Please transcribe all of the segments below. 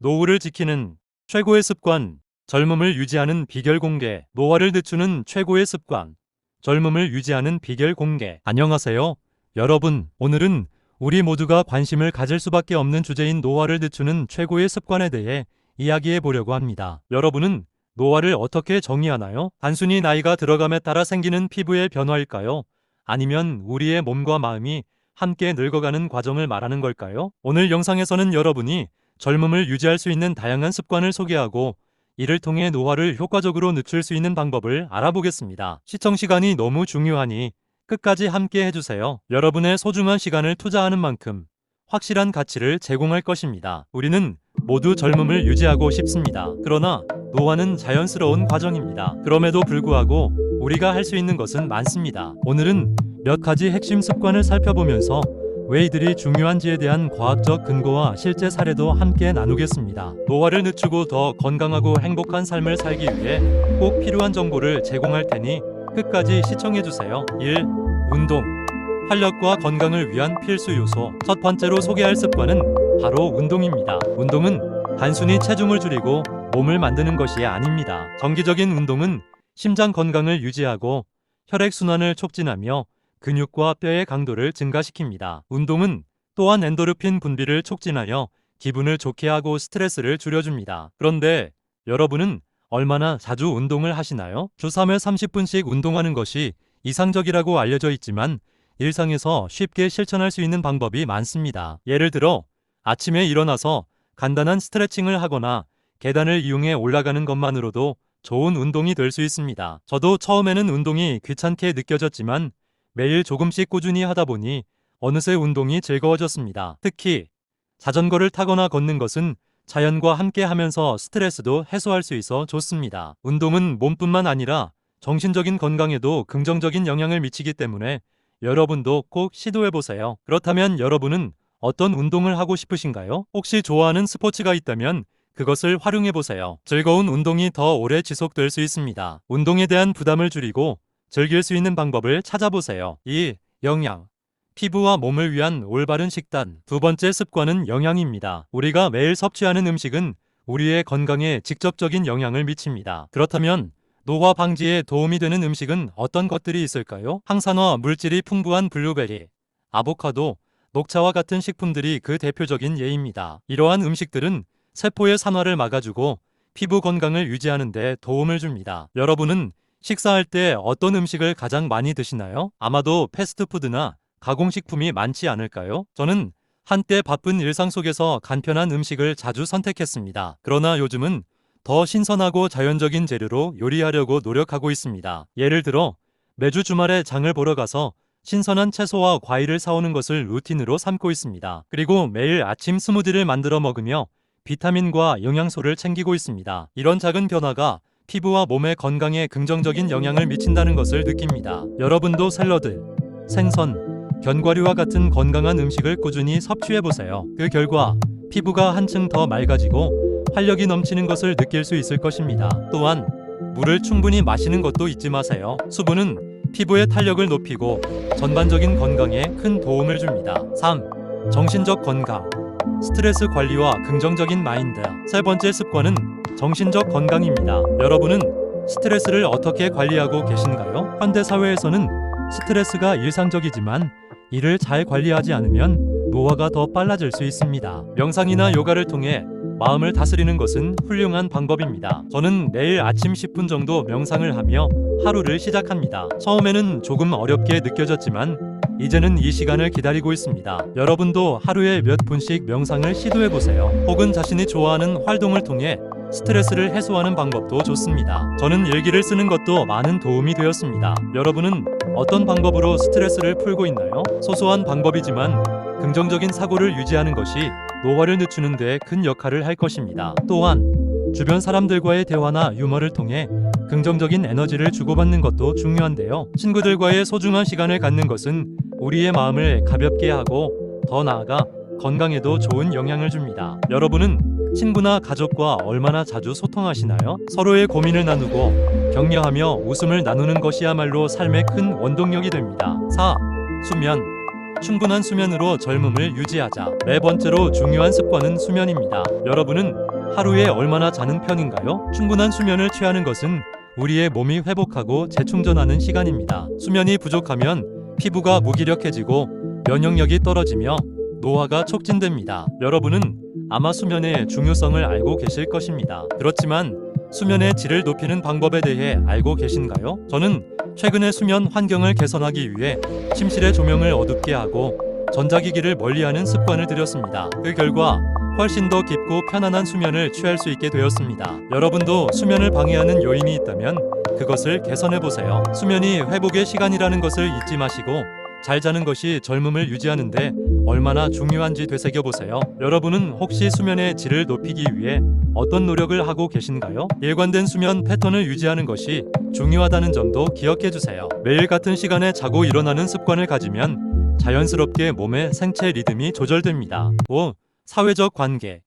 노후를 지키는 최고의 습관, 젊음을 유지하는 비결 공개. 노화를 늦추는 최고의 습관, 젊음을 유지하는 비결 공개. 안녕하세요. 여러분, 오늘은 우리 모두가 관심을 가질 수밖에 없는 주제인 노화를 늦추는 최고의 습관에 대해 이야기해 보려고 합니다. 여러분은 노화를 어떻게 정의하나요? 단순히 나이가 들어감에 따라 생기는 피부의 변화일까요? 아니면 우리의 몸과 마음이 함께 늙어가는 과정을 말하는 걸까요? 오늘 영상에서는 여러분이 젊음을 유지할 수 있는 다양한 습관을 소개하고 이를 통해 노화를 효과적으로 늦출 수 있는 방법을 알아보겠습니다. 시청 시간이 너무 중요하니 끝까지 함께 해주세요. 여러분의 소중한 시간을 투자하는 만큼 확실한 가치를 제공할 것입니다. 우리는 모두 젊음을 유지하고 싶습니다. 그러나 노화는 자연스러운 과정입니다. 그럼에도 불구하고 우리가 할 수 있는 것은 많습니다. 오늘은 몇 가지 핵심 습관을 살펴보면서 왜 이들이 중요한지에 대한 과학적 근거와 실제 사례도 함께 나누겠습니다. 노화를 늦추고 더 건강하고 행복한 삶을 살기 위해 꼭 필요한 정보를 제공할 테니 끝까지 시청해주세요. 1. 운동. 활력과 건강을 위한 필수 요소. 첫 번째로 소개할 습관은 바로 운동입니다. 운동은 단순히 체중을 줄이고 몸을 만드는 것이 아닙니다. 정기적인 운동은 심장 건강을 유지하고 혈액순환을 촉진하며 근육과 뼈의 강도를 증가시킵니다. 운동은 또한 엔도르핀 분비를 촉진하여 기분을 좋게 하고 스트레스를 줄여줍니다. 그런데 여러분은 얼마나 자주 운동을 하시나요? 주 3회 30분씩 운동하는 것이 이상적이라고 알려져 있지만 일상에서 쉽게 실천할 수 있는 방법이 많습니다. 예를 들어 아침에 일어나서 간단한 스트레칭을 하거나 계단을 이용해 올라가는 것만으로도 좋은 운동이 될 수 있습니다. 저도 처음에는 운동이 귀찮게 느껴졌지만 매일 조금씩 꾸준히 하다 보니 어느새 운동이 즐거워졌습니다. 특히 자전거를 타거나 걷는 것은 자연과 함께 하면서 스트레스도 해소할 수 있어 좋습니다. 운동은 몸뿐만 아니라 정신적인 건강에도 긍정적인 영향을 미치기 때문에 여러분도 꼭 시도해보세요. 그렇다면 여러분은 어떤 운동을 하고 싶으신가요? 혹시 좋아하는 스포츠가 있다면 그것을 활용해보세요. 즐거운 운동이 더 오래 지속될 수 있습니다. 운동에 대한 부담을 줄이고 즐길 수 있는 방법을 찾아보세요. 2. 영양. 피부와 몸을 위한 올바른 식단. 두 번째 습관은 영양입니다. 우리가 매일 섭취하는 음식은 우리의 건강에 직접적인 영향을 미칩니다. 그렇다면 노화 방지에 도움이 되는 음식은 어떤 것들이 있을까요? 항산화 물질이 풍부한 블루베리, 아보카도, 녹차와 같은 식품들이 그 대표적인 예입니다. 이러한 음식들은 세포의 산화를 막아주고 피부 건강을 유지하는 데 도움을 줍니다. 여러분은 식사할 때 어떤 음식을 가장 많이 드시나요? 아마도 패스트푸드나 가공식품이 많지 않을까요? 저는 한때 바쁜 일상 속에서 간편한 음식을 자주 선택했습니다. 그러나 요즘은 더 신선하고 자연적인 재료로 요리하려고 노력하고 있습니다. 예를 들어 매주 주말에 장을 보러 가서 신선한 채소와 과일을 사오는 것을 루틴으로 삼고 있습니다. 그리고 매일 아침 스무디를 만들어 먹으며 비타민과 영양소를 챙기고 있습니다. 이런 작은 변화가 피부와 몸의 건강에 긍정적인 영향을 미친다는 것을 느낍니다. 여러분도 샐러드, 생선, 견과류와 같은 건강한 음식을 꾸준히 섭취해보세요. 그 결과 피부가 한층 더 맑아지고 활력이 넘치는 것을 느낄 수 있을 것입니다. 또한 물을 충분히 마시는 것도 잊지 마세요. 수분은 피부의 탄력을 높이고 전반적인 건강에 큰 도움을 줍니다. 3. 정신적 건강. 스트레스 관리와 긍정적인 마인드. 세 번째 습관은 정신적 건강입니다. 여러분은 스트레스를 어떻게 관리하고 계신가요? 현대 사회에서는 스트레스가 일상적이지만 이를 잘 관리하지 않으면 노화가 더 빨라질 수 있습니다. 명상이나 요가를 통해 마음을 다스리는 것은 훌륭한 방법입니다. 저는 매일 아침 10분 정도 명상을 하며 하루를 시작합니다. 처음에는 조금 어렵게 느껴졌지만 이제는 이 시간을 기다리고 있습니다. 여러분도 하루에 몇 분씩 명상을 시도해보세요. 혹은 자신이 좋아하는 활동을 통해 스트레스를 해소하는 방법도 좋습니다. 저는 일기를 쓰는 것도 많은 도움이 되었습니다. 여러분은 어떤 방법으로 스트레스를 풀고 있나요? 소소한 방법이지만 긍정적인 사고를 유지하는 것이 노화를 늦추는 데 큰 역할을 할 것입니다. 또한 주변 사람들과의 대화나 유머를 통해 긍정적인 에너지를 주고받는 것도 중요한데요. 친구들과의 소중한 시간을 갖는 것은 우리의 마음을 가볍게 하고 더 나아가 건강에도 좋은 영향을 줍니다. 여러분은 친구나 가족과 얼마나 자주 소통하시나요? 서로의 고민을 나누고 격려하며 웃음을 나누는 것이야말로 삶의 큰 원동력이 됩니다. 4. 수면. 충분한 수면으로 젊음을 유지하자. 네 번째로 중요한 습관은 수면입니다. 여러분은 하루에 얼마나 자는 편인가요? 충분한 수면을 취하는 것은 우리의 몸이 회복하고 재충전하는 시간입니다. 수면이 부족하면 피부가 무기력해지고 면역력이 떨어지며 노화가 촉진됩니다. 여러분은 아마 수면의 중요성을 알고 계실 것입니다. 그렇지만 수면의 질을 높이는 방법에 대해 알고 계신가요? 저는 최근에 수면 환경을 개선하기 위해 침실의 조명을 어둡게 하고 전자기기를 멀리하는 습관을 들였습니다. 그 결과 훨씬 더 깊고 편안한 수면을 취할 수 있게 되었습니다. 여러분도 수면을 방해하는 요인이 있다면 그것을 개선해보세요. 수면이 회복의 시간이라는 것을 잊지 마시고 잘 자는 것이 젊음을 유지하는데 얼마나 중요한지 되새겨보세요. 여러분은 혹시 수면의 질을 높이기 위해 어떤 노력을 하고 계신가요? 일관된 수면 패턴을 유지하는 것이 중요하다는 점도 기억해주세요. 매일 같은 시간에 자고 일어나는 습관을 가지면 자연스럽게 몸의 생체 리듬이 조절됩니다. 5. 사회적 관계.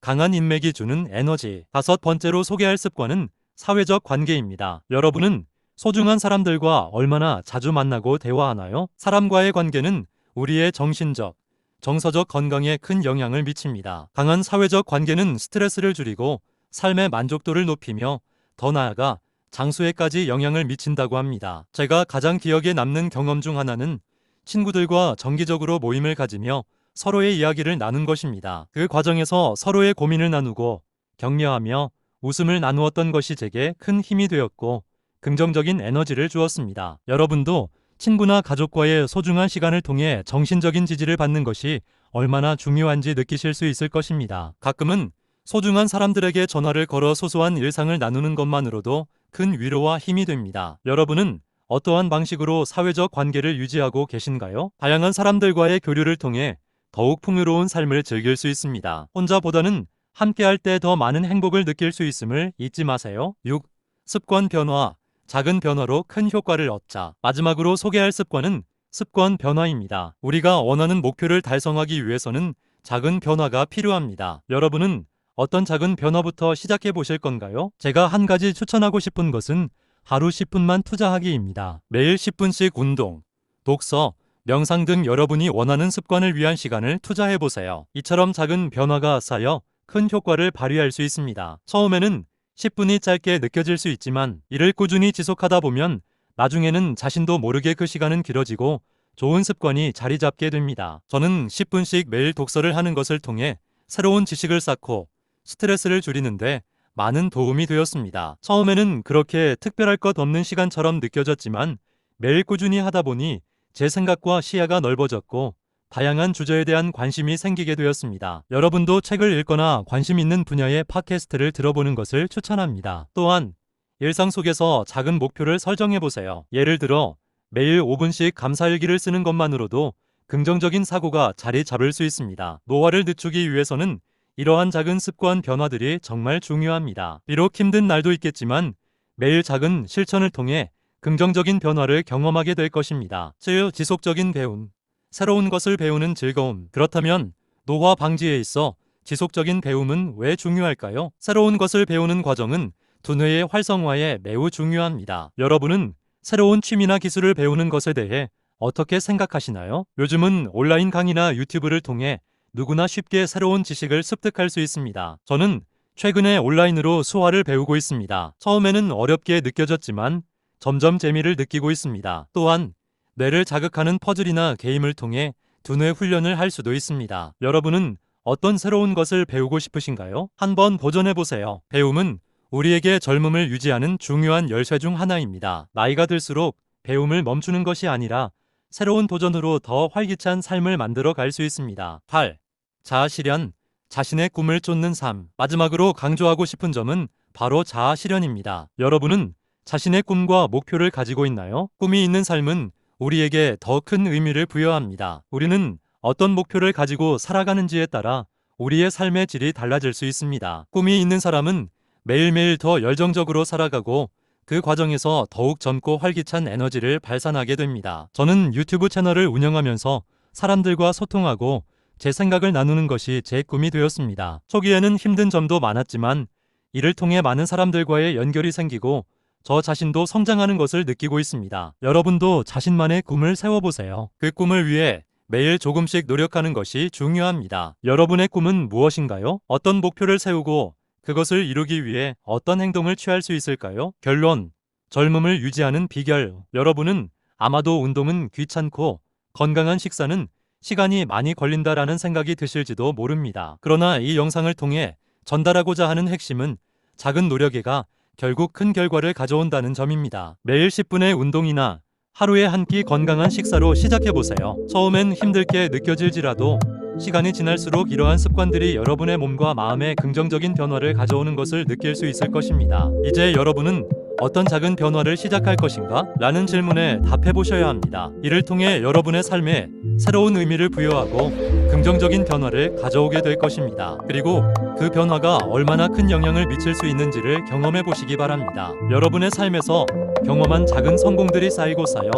강한 인맥이 주는 에너지. 다섯 번째로 소개할 습관은 사회적 관계입니다. 여러분은 소중한 사람들과 얼마나 자주 만나고 대화하나요? 사람과의 관계는 우리의 정신적, 정서적 건강에 큰 영향을 미칩니다. 강한 사회적 관계는 스트레스를 줄이고 삶의 만족도를 높이며 더 나아가 장수에까지 영향을 미친다고 합니다. 제가 가장 기억에 남는 경험 중 하나는 친구들과 정기적으로 모임을 가지며 서로의 이야기를 나눈 것입니다. 그 과정에서 서로의 고민을 나누고 격려하며 웃음을 나누었던 것이 제게 큰 힘이 되었고 긍정적인 에너지를 주었습니다. 여러분도 친구나 가족과의 소중한 시간을 통해 정신적인 지지를 받는 것이 얼마나 중요한지 느끼실 수 있을 것입니다. 가끔은 소중한 사람들에게 전화를 걸어 소소한 일상을 나누는 것만으로도 큰 위로와 힘이 됩니다. 여러분은 어떠한 방식으로 사회적 관계를 유지하고 계신가요? 다양한 사람들과의 교류를 통해 더욱 풍요로운 삶을 즐길 수 있습니다. 혼자보다는 함께할 때 더 많은 행복을 느낄 수 있음을 잊지 마세요. 6. 습관 변화. 작은 변화로 큰 효과를 얻자. 마지막으로 소개할 습관은 습관 변화입니다. 우리가 원하는 목표를 달성하기 위해서는 작은 변화가 필요합니다. 여러분은 어떤 작은 변화부터 시작해 보실 건가요? 제가 한 가지 추천하고 싶은 것은 하루 10분만 투자하기입니다. 매일 10분씩 운동, 독서, 명상 등 여러분이 원하는 습관을 위한 시간을 투자해 보세요. 이처럼 작은 변화가 쌓여 큰 효과를 발휘할 수 있습니다. 처음에는 10분이 짧게 느껴질 수 있지만 이를 꾸준히 지속하다 보면 나중에는 자신도 모르게 그 시간은 길어지고 좋은 습관이 자리 잡게 됩니다. 저는 10분씩 매일 독서를 하는 것을 통해 새로운 지식을 쌓고 스트레스를 줄이는데 많은 도움이 되었습니다. 처음에는 그렇게 특별할 것 없는 시간처럼 느껴졌지만 매일 꾸준히 하다 보니 제 생각과 시야가 넓어졌고 다양한 주제에 대한 관심이 생기게 되었습니다. 여러분도 책을 읽거나 관심 있는 분야의 팟캐스트를 들어보는 것을 추천합니다. 또한 일상 속에서 작은 목표를 설정해 보세요. 예를 들어 매일 5분씩 감사일기를 쓰는 것만으로도 긍정적인 사고가 자리 잡을 수 있습니다. 노화를 늦추기 위해서는 이러한 작은 습관 변화들이 정말 중요합니다. 비록 힘든 날도 있겠지만 매일 작은 실천을 통해 긍정적인 변화를 경험하게 될 것입니다. 지속적인 배움. 새로운 것을 배우는 즐거움. 그렇다면 노화 방지에 있어 지속적인 배움은 왜 중요할까요? 새로운 것을 배우는 과정은 두뇌의 활성화에 매우 중요합니다. 여러분은 새로운 취미나 기술을 배우는 것에 대해 어떻게 생각하시나요? 요즘은 온라인 강의나 유튜브를 통해 누구나 쉽게 새로운 지식을 습득할 수 있습니다. 저는 최근에 온라인으로 수화를 배우고 있습니다. 처음에는 어렵게 느껴졌지만 점점 재미를 느끼고 있습니다. 또한 뇌를 자극하는 퍼즐이나 게임을 통해 두뇌 훈련을 할 수도 있습니다. 여러분은 어떤 새로운 것을 배우고 싶으신가요? 한번 도전해보세요. 배움은 우리에게 젊음을 유지하는 중요한 열쇠 중 하나입니다. 나이가 들수록 배움을 멈추는 것이 아니라 새로운 도전으로 더 활기찬 삶을 만들어 갈 수 있습니다. 8. 자아실현, 자신의 꿈을 쫓는 삶. 마지막으로 강조하고 싶은 점은 바로 자아실현입니다. 여러분은 자신의 꿈과 목표를 가지고 있나요? 꿈이 있는 삶은 우리에게 더 큰 의미를 부여합니다. 우리는 어떤 목표를 가지고 살아가는지에 따라 우리의 삶의 질이 달라질 수 있습니다. 꿈이 있는 사람은 매일매일 더 열정적으로 살아가고 그 과정에서 더욱 젊고 활기찬 에너지를 발산하게 됩니다. 저는 유튜브 채널을 운영하면서 사람들과 소통하고 제 생각을 나누는 것이 제 꿈이 되었습니다. 초기에는 힘든 점도 많았지만 이를 통해 많은 사람들과의 연결이 생기고 저 자신도 성장하는 것을 느끼고 있습니다. 여러분도 자신만의 꿈을 세워보세요. 그 꿈을 위해 매일 조금씩 노력하는 것이 중요합니다. 여러분의 꿈은 무엇인가요? 어떤 목표를 세우고 그것을 이루기 위해 어떤 행동을 취할 수 있을까요? 결론, 젊음을 유지하는 비결. 여러분은 아마도 운동은 귀찮고 건강한 식사는 시간이 많이 걸린다라는 생각이 드실지도 모릅니다. 그러나 이 영상을 통해 전달하고자 하는 핵심은 작은 노력이가 결국 큰 결과를 가져온다는 점입니다. 매일 10분의 운동이나 하루에 한 끼 건강한 식사로 시작해보세요. 처음엔 힘들게 느껴질지라도 시간이 지날수록 이러한 습관들이 여러분의 몸과 마음에 긍정적인 변화를 가져오는 것을 느낄 수 있을 것입니다. 이제 여러분은 어떤 작은 변화를 시작할 것인가? 라는 질문에 답해보셔야 합니다. 이를 통해 여러분의 삶에 새로운 의미를 부여하고 긍정적인 변화를 가져오게 될 것입니다. 그리고 그 변화가 얼마나 큰 영향을 미칠 수 있는지를 경험해 보시기 바랍니다. 여러분의 삶에서 경험한 작은 성공들이 쌓이고 쌓여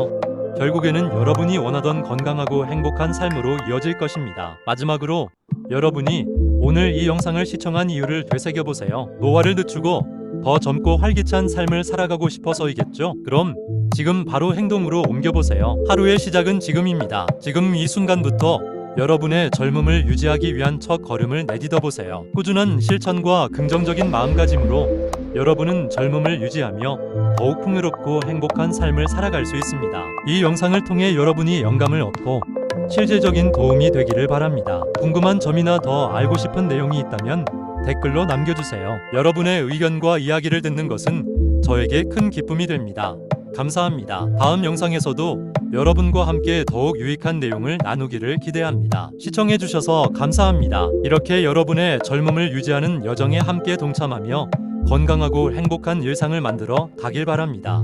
결국에는 여러분이 원하던 건강하고 행복한 삶으로 이어질 것입니다. 마지막으로 여러분이 오늘 이 영상을 시청한 이유를 되새겨보세요. 노화를 늦추고 더 젊고 활기찬 삶을 살아가고 싶어서이겠죠? 그럼 지금 바로 행동으로 옮겨보세요. 하루의 시작은 지금입니다. 지금 이 순간부터 여러분의 젊음을 유지하기 위한 첫 걸음을 내딛어보세요. 꾸준한 실천과 긍정적인 마음가짐으로 여러분은 젊음을 유지하며 더욱 풍요롭고 행복한 삶을 살아갈 수 있습니다. 이 영상을 통해 여러분이 영감을 얻고 실질적인 도움이 되기를 바랍니다. 궁금한 점이나 더 알고 싶은 내용이 있다면 댓글로 남겨주세요. 여러분의 의견과 이야기를 듣는 것은 저에게 큰 기쁨이 됩니다. 감사합니다. 다음 영상에서도 여러분과 함께 더욱 유익한 내용을 나누기를 기대합니다. 시청해주셔서 감사합니다. 이렇게 여러분의 젊음을 유지하는 여정에 함께 동참하며 건강하고 행복한 일상을 만들어 가길 바랍니다.